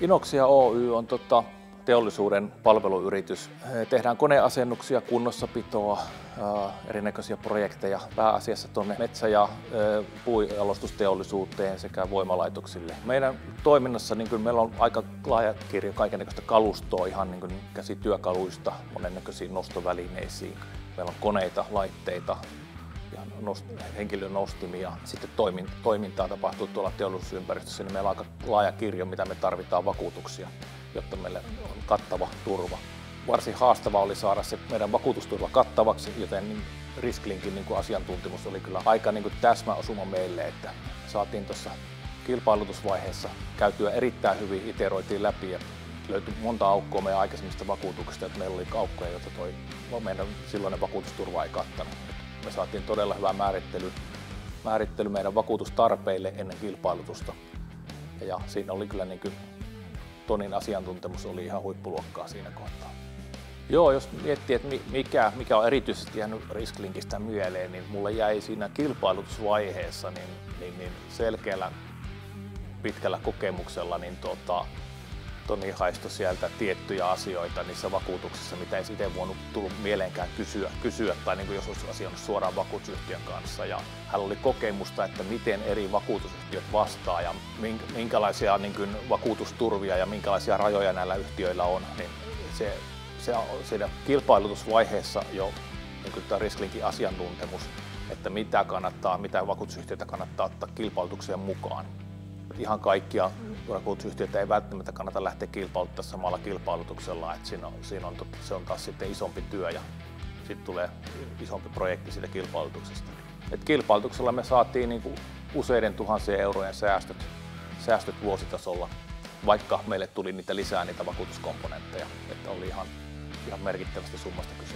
Inoxia Oy on teollisuuden palveluyritys. Tehdään koneasennuksia, kunnossapitoa, erinäköisiä projekteja pääasiassa tuonne metsä- ja puujalostusteollisuuteen sekä voimalaitoksille. Meidän toiminnassa meillä on aika laaja kirjo kaikennäköistä kalustoa, ihan käsityökaluista monennäköisiin nostovälineisiin. Meillä on koneita, laitteita ja henkilön nostimia. Sitten toimintaa tapahtuu tuolla teollisuusympäristössä, niin meillä on aika laaja kirjo, mitä me tarvitaan vakuutuksia, jotta meille on kattava turva. Varsin haastava oli saada se meidän vakuutusturva kattavaksi, joten Risklinkin asiantuntemus oli kyllä aika täsmäosuma meille, että saatiin tuossa kilpailutusvaiheessa käytyä erittäin hyvin, iteroitiin läpi ja löytyi monta aukkoa meidän aikaisemmista vakuutuksista, että meillä oli aukkoja, joita meidän silloinen vakuutusturva ei kattanut. Me saatiin todella hyvä määrittely meidän vakuutustarpeille ennen kilpailutusta. Ja siinä oli kyllä Tonin asiantuntemus oli ihan huippuluokkaa siinä kohtaa. Joo, jos miettii, että mikä on erityisesti jäänyt Risklinkistä mieleen, niin mulle jäi siinä kilpailutusvaiheessa niin selkeällä pitkällä kokemuksella Toni haistoi sieltä tiettyjä asioita niissä vakuutuksissa, mitä ei itse voinut tullut mieleenkään kysyä tai jos olisi asioinut suoraan vakuutusyhtiön kanssa. Ja hän oli kokemusta, että miten eri vakuutusyhtiöt vastaa ja minkälaisia vakuutusturvia ja minkälaisia rajoja näillä yhtiöillä on. Niin siinä kilpailutusvaiheessa jo tämä Risklinkin asiantuntemus, että mitä vakuutusyhtiöitä kannattaa ottaa kilpailutukseen mukaan. Ihan kaikkia vakuutusyhtiöitä ei välttämättä kannata lähteä kilpailuttaa samalla kilpailutuksella, että se on taas sitten isompi työ ja sitten tulee isompi projekti siitä kilpailutuksesta. Et kilpailutuksella me saatiin useiden tuhansien eurojen säästöt vuositasolla, vaikka meille tuli lisää niitä vakuutuskomponentteja, että oli ihan merkittävästä summasta kyse.